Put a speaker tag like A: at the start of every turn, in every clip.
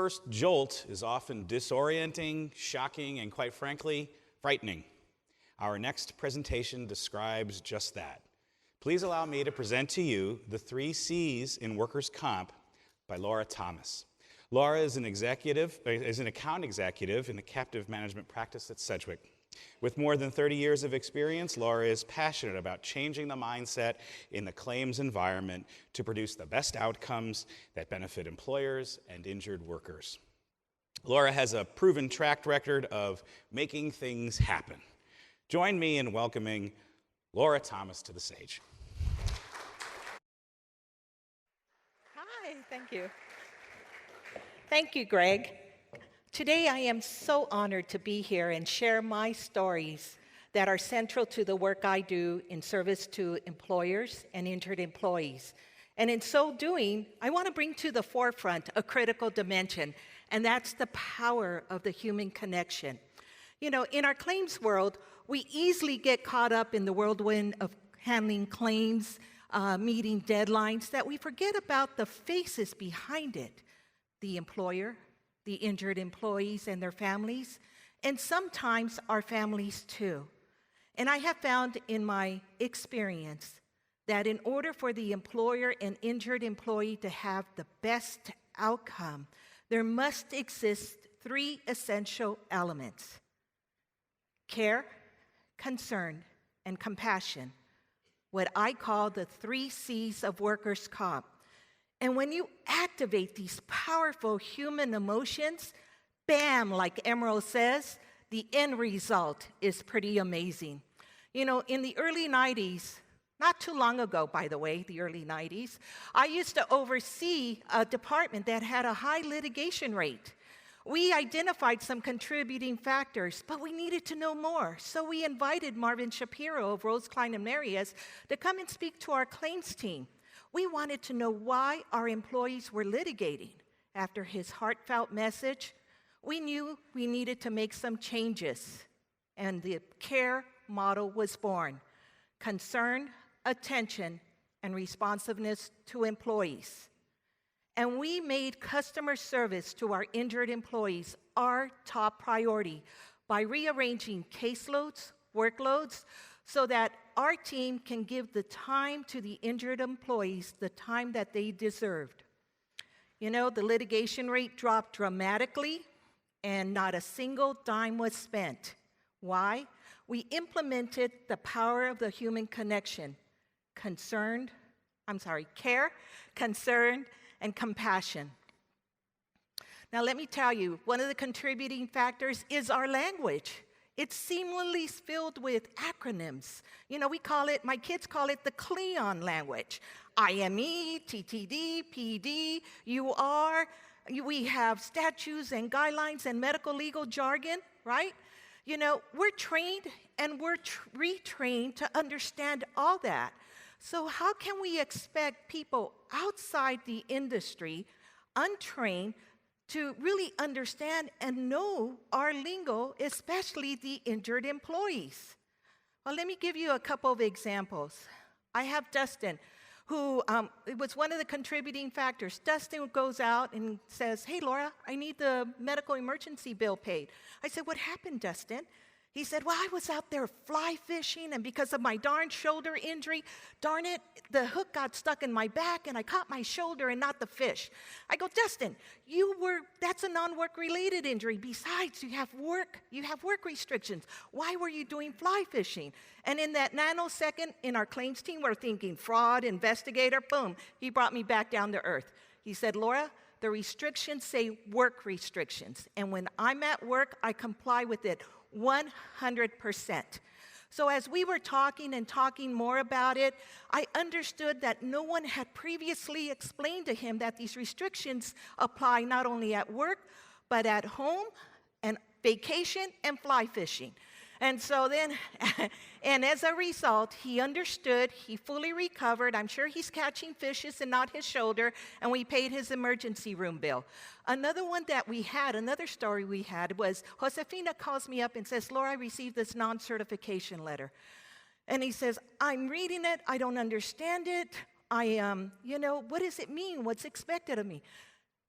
A: first jolt is often disorienting, shocking, and quite frankly, frightening. Our next presentation describes just that. Please allow me to present to you the 3 C's in workers' comp by Laura Thomas. Laura is an account executive in the captive management practice at Sedgwick. With more than 30 years of experience, Laura is passionate about changing the mindset in the claims environment to produce the best outcomes that benefit employers and injured workers. Laura has a proven track record of making things happen. Join me in welcoming Laura Thomas to the stage.
B: Hi, thank you. Thank you, Greg. Today I am so honored to be here and share my stories that are central to the work I do in service to employers and injured employees. And in so doing, I want to bring to the forefront a critical dimension, and that's the power of the human connection. You know, in our claims world, we easily get caught up in the whirlwind of handling claims, meeting deadlines, that we forget about the faces behind it, the employer, the injured employees and their families, and sometimes our families too. And I have found in my experience that in order for the employer and injured employee to have the best outcome, there must exist 3 essential elements: care, concern, and compassion, what I call the 3 C's of workers' comp. And when you activate these powerful human emotions, bam, like Emerald says, the end result is pretty amazing. You know, in the early 90s, not too long ago, by the way, the early 90s, I used to oversee a department that had a high litigation rate. We identified some contributing factors, but we needed to know more. So we invited Marvin Shapiro of Rose, Klein & Marias to come and speak to our claims team. We wanted to know why our employees were litigating. After his heartfelt message, we knew we needed to make some changes, and the CARE model was born: concern, attention, and responsiveness to employees. And we made customer service to our injured employees our top priority by rearranging caseloads, workloads, so that our team can give the time to the injured employees, the time that they deserved. You know, the litigation rate dropped dramatically, and not a single dime was spent. Why? We implemented the power of the human connection: care, concern, and compassion. Now let me tell you, one of the contributing factors is our language. It's seamlessly filled with acronyms. You know, my kids call it the Cleon language. IME, TTD, PD, UR. We have statutes and guidelines and medical legal jargon, right? You know, we're trained and we're retrained to understand all that. So how can we expect people outside the industry, untrained, to really understand and know our lingo, especially the injured employees? Well, let me give you a couple of examples. I have Dustin, who it was one of the contributing factors. Dustin goes out and says, "Hey, Laura, I need the medical emergency bill paid." I said, "What happened, Dustin?" He said, "Well, I was out there fly fishing, and because of my darn shoulder injury, darn it, the hook got stuck in my back, and I caught my shoulder and not the fish." I go, "Dustin, that's a non-work related injury. Besides, you have work restrictions. Why were you doing fly fishing?" And in that nanosecond, in our claims team, we're thinking fraud, investigator, boom. He brought me back down to earth. He said, "Laura, the restrictions say work restrictions, and when I'm at work, I comply with it 100%. So as we were talking and talking more about it, I understood that no one had previously explained to him that these restrictions apply not only at work, but at home and vacation and fly fishing. And so then, and as a result, he understood, he fully recovered. I'm sure he's catching fishes and not his shoulder, and we paid his emergency room bill. Another story we had was, Josefina calls me up and says, "Laura, I received this non-certification letter." And he says, "I'm reading it, I don't understand it. What does it mean? What's expected of me?"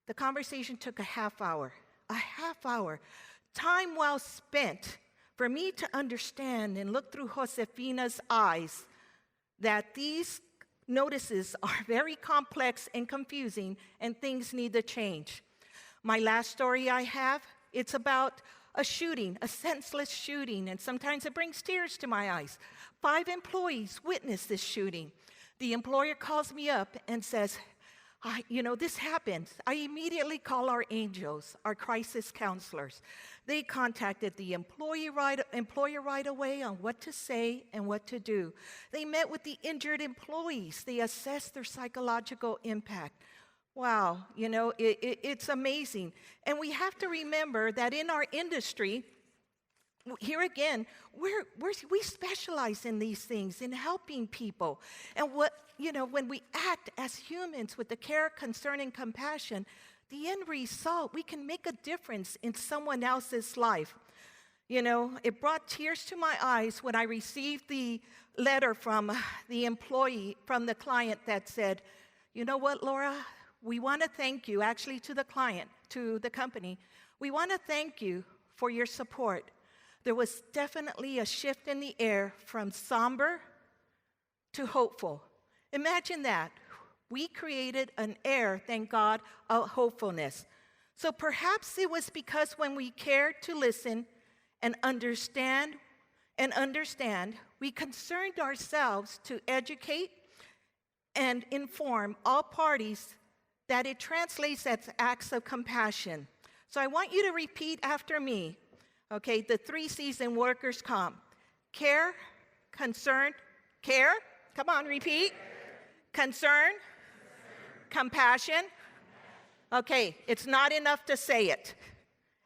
B: The conversation took a half hour, time well spent for me to understand and look through Josefina's eyes that these notices are very complex and confusing and things need to change. My last story I have, it's about a shooting, a senseless shooting, and sometimes it brings tears to my eyes. 5 employees witnessed this shooting. The employer calls me up and says, this happened. I immediately call our angels, our crisis counselors. They contacted the employer right away on what to say and what to do. They met with the injured employees. They assessed their psychological impact. Wow, it's amazing. And we have to remember that in our industry, here again, we specialize in these things, in helping people. And when we act as humans with the care, concern, and compassion, the end result, we can make a difference in someone else's life. It brought tears to my eyes when I received the letter from the employee, from the client that said, "You know what, Laura? We want to thank you," actually to the client, to the company. "We want to thank you for your support. There was definitely a shift in the air from somber to hopeful." Imagine that. We created an air, thank God, of hopefulness. So perhaps it was because when we cared to listen and understand, we concerned ourselves to educate and inform all parties that it translates as acts of compassion. So I want you to repeat after me, okay, the 3 C's in workers' comp. Care, concern, care. Come on, repeat. Concern, compassion. Okay, it's not enough to say it,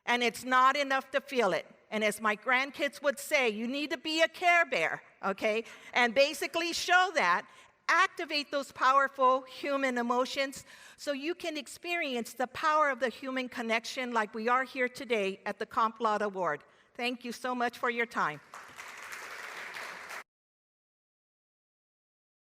B: and it's not enough to feel it. And as my grandkids would say, you need to be a Care Bear, okay? And basically show that, activate those powerful human emotions so you can experience the power of the human connection like we are here today at the Comp Laude Award. Thank you so much for your time.